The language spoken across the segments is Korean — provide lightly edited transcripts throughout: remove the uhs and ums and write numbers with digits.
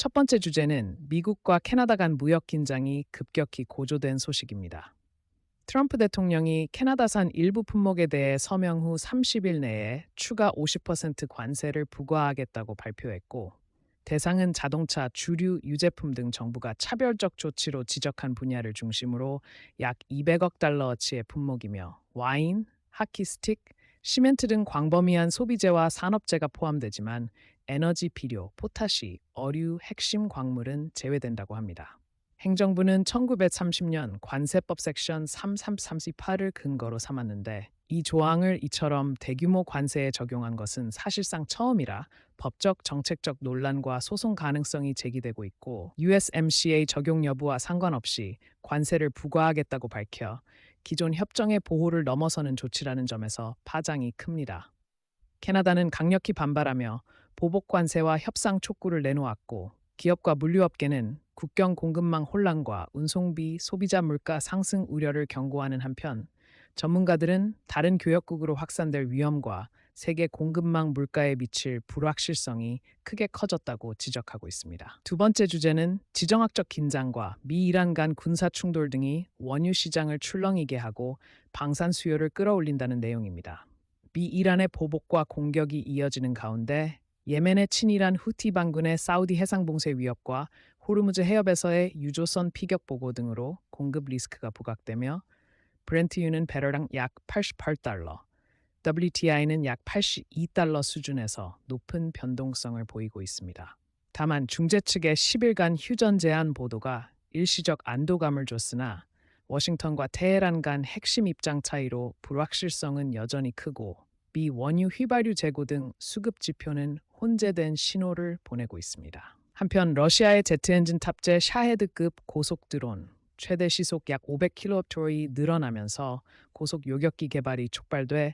첫 번째 주제는 미국과 캐나다 간 무역 긴장이 급격히 고조된 소식입니다. 트럼프 대통령이 캐나다산 일부 품목에 대해 서명 후 30일 내에 추가 50% 관세를 부과하겠다고 발표했고, 대상은 자동차, 주류, 유제품 등 정부가 차별적 조치로 지적한 분야를 중심으로 약 200억 달러어치의 품목이며 와인, 하키 스틱, 시멘트 등 광범위한 소비재와 산업재가 포함되지만 에너지 비료, 포타시, 어류, 핵심 광물은 제외된다고 합니다. 행정부는 1930년 관세법 섹션 3338을 근거로 삼았는데, 이 조항을 이처럼 대규모 관세에 적용한 것은 사실상 처음이라 법적 정책적 논란과 소송 가능성이 제기되고 있고, USMCA 적용 여부와 상관없이 관세를 부과하겠다고 밝혀 기존 협정의 보호를 넘어서는 조치라는 점에서 파장이 큽니다. 캐나다는 강력히 반발하며 보복 관세와 협상 촉구를 내놓았고, 기업과 물류업계는 국경 공급망 혼란과 운송비, 소비자 물가 상승 우려를 경고하는 한편, 전문가들은 다른 교역국으로 확산될 위험과 세계 공급망 물가에 미칠 불확실성이 크게 커졌다고 지적하고 있습니다. 두 번째 주제는 지정학적 긴장과 미 이란 간 군사 충돌 등이 원유 시장을 출렁이게 하고 방산 수요를 끌어올린다는 내용입니다. 미 이란의 보복과 공격이 이어지는 가운데 예멘의 친이란 후티 반군의 사우디 해상봉쇄 위협과 호르무즈 해협에서의 유조선 피격 보고 등으로 공급 리스크가 부각되며 브렌트유는 배럴당 약 88달러, WTI는 약 82달러 수준에서 높은 변동성을 보이고 있습니다. 다만 중재 측의 10일간 휴전 제한 보도가 일시적 안도감을 줬으나 워싱턴과 테헤란 간 핵심 입장 차이로 불확실성은 여전히 크고, 미 원유 휘발유 재고 등 수급 지표는 혼재된 신호를 보내고 있습니다. 한편 러시아의 제트 엔진 탑재 샤헤드급 고속 드론 최대 시속 약 500km이 늘어나면서 고속 요격기 개발이 촉발돼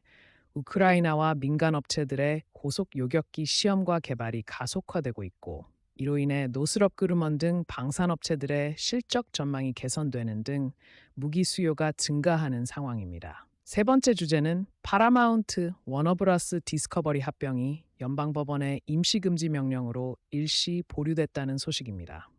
우크라이나와 민간 업체들의 고속 요격기 시험과 개발이 가속화되고 있고, 이로 인해 노스럽 그루먼 등 방산업체들의 실적 전망이 개선되는 등 무기 수요가 증가하는 상황입니다. 세 번째 주제는 파라마운트 워너브라스 디스커버리 합병이 연방법원의 임시금지 명령으로 일시 보류됐다는 소식입니다.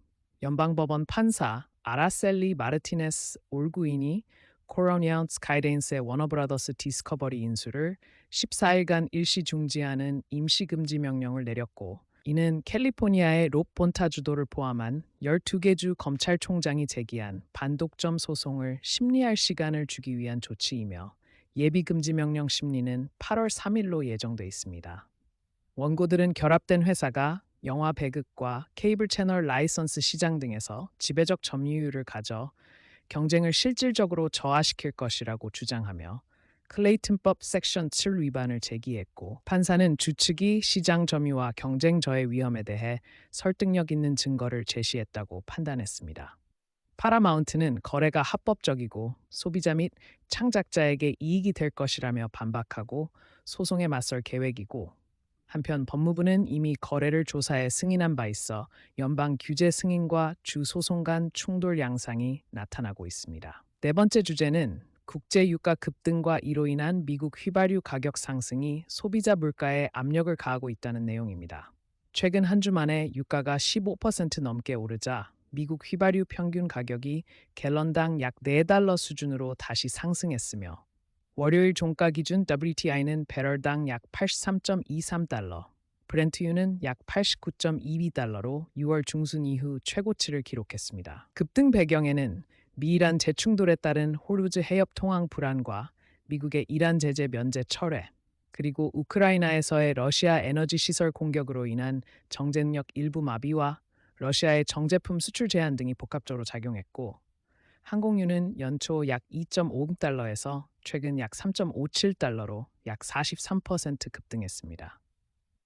연방법원 판사 아라셀리 마르티네스 올구인이 코로니아 스카이데인스의 워너브라더스 디스커버리 인수를 14일간 일시 중지하는 임시금지 명령을 내렸고, 이는 캘리포니아의 롭 본타 주도를 포함한 12개 주 검찰총장이 제기한 반독점 소송을 심리할 시간을 주기 위한 조치이며, 예비금지 명령 심리는 8월 3일로 예정돼 있습니다. 원고들은 결합된 회사가 영화 배급과 케이블 채널 라이선스 시장 등에서 지배적 점유율을 가져 경쟁을 실질적으로 저하시킬 것이라고 주장하며 클레이튼법 섹션 7 위반을 제기했고, 판사는 주측이 시장 점유와 경쟁 저해 위험에 대해 설득력 있는 증거를 제시했다고 판단했습니다. 파라마운트는 거래가 합법적이고 소비자 및 창작자에게 이익이 될 것이라며 반박하고 소송에 맞설 계획이고, 한편 법무부는 이미 거래를 조사해 승인한 바 있어 연방 규제 승인과 주 소송 간 충돌 양상이 나타나고 있습니다. 네 번째 주제는 국제 유가 급등과 이로 인한 미국 휘발유 가격 상승이 소비자 물가에 압력을 가하고 있다는 내용입니다. 최근 한 주 만에 유가가 15% 넘게 오르자 미국 휘발유 평균 가격이 갤런당 약 4달러 수준으로 다시 상승했으며, 월요일 종가 기준 WTI는 배럴당 약 83.23달러, 브렌트유는 약 89.22달러로 6월 중순 이후 최고치를 기록했습니다. 급등 배경에는 미이란 재충돌에 따른 호르무즈 해협 통항 불안과 미국의 이란 제재 면제 철회, 그리고 우크라이나에서의 러시아 에너지 시설 공격으로 인한 정전력 일부 마비와 러시아의 정제품 수출 제한 등이 복합적으로 작용했고, 항공유는 연초 약 2.50달러에서 최근 약 3.57달러로 약 43% 급등했습니다.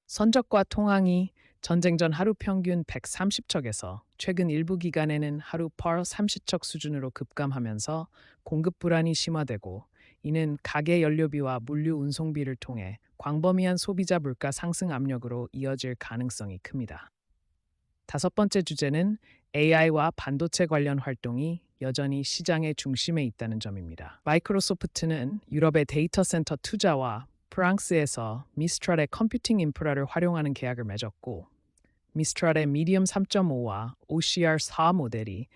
선적과 통항이 전쟁 전 하루 평균 130척에서 최근 일부 기간에는 하루 per 30척 수준으로 급감하면서 공급 불안이 심화되고, 이는 가계 연료비와 물류 운송비를 통해 광범위한 소비자 물가 상승 압력으로 이어질 가능성이 큽니다. 다섯 번째 주제는 AI와 반도체 관련 활동이 여전히 시장의 중심에 있다는 점입니다. 마이크로소프트는 유럽의 데이터 센터 투자와 프랑스에서 미스트랄의 컴퓨팅 인프라를 활용하는 계약을 맺었고, 미스트랄의 미디엄 3.5와 OCR4 모델이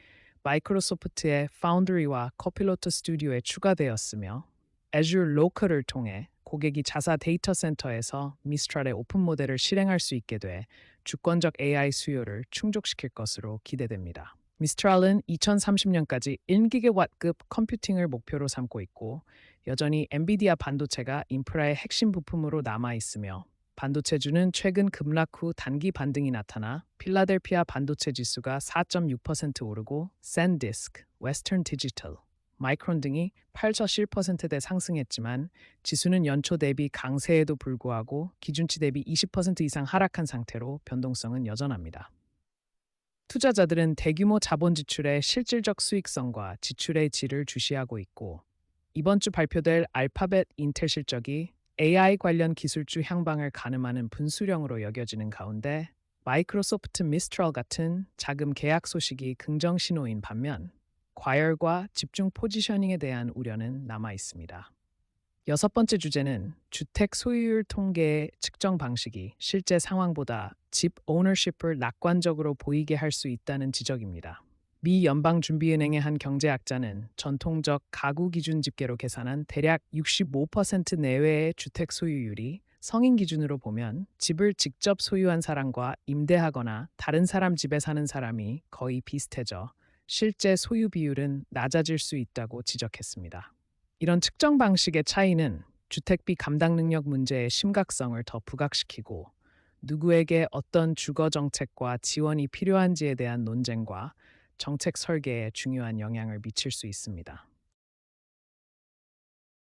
마이크로소프트의 파운드리와 코필로트 스튜디오에 추가되었으며 Azure Local을 통해 고객이 자사 데이터 센터에서 미스트랄의 오픈 모델을 실행할 수 있게 돼 주권적 AI 수요를 충족시킬 것으로 기대됩니다. 미스트랄은 2030년까지 1기가와트급 컴퓨팅을 목표로 삼고 있고 여전히 엔비디아 반도체가 인프라의 핵심 부품으로 남아 있으며 반도체주는 최근 급락 후 단기 반등이 나타나 필라델피아 반도체 지수가 4.6% 오르고 샌디스크, 웨스턴 디지털, 마이크론 등이 8.7%대 상승했지만 지수는 연초 대비 강세에도 불구하고 기준치 대비 20% 이상 하락한 상태로 변동성은 여전합니다. 투자자들은 대규모 자본 지출의 실질적 수익성과 지출의 질을 주시하고 있고 이번 주 발표될 알파벳 인텔 실적이 AI 관련 기술주 향방을 가늠하는 분수령으로 여겨지는 가운데 마이크로소프트 미스트럴 같은 자금 계약 소식이 긍정 신호인 반면 과열과 집중 포지셔닝에 대한 우려는 남아 있습니다. 여섯 번째 주제는 주택 소유율 통계의 측정 방식이 실제 상황보다 집 오너십을 낙관적으로 보이게 할 수 있다는 지적입니다. 미 연방준비은행의 한 경제학자는 전통적 가구 기준 집계로 계산한 대략 65% 내외의 주택 소유율이 성인 기준으로 보면 집을 직접 소유한 사람과 임대하거나 다른 사람 집에 사는 사람이 거의 비슷해져 실제 소유 비율은 낮아질 수 있다고 지적했습니다. 이런 측정 방식의 차이는 주택비 감당 능력 문제의 심각성을 더 부각시키고 누구에게 어떤 주거 정책과 지원이 필요한지에 대한 논쟁과 정책 설계에 중요한 영향을 미칠 수 있습니다.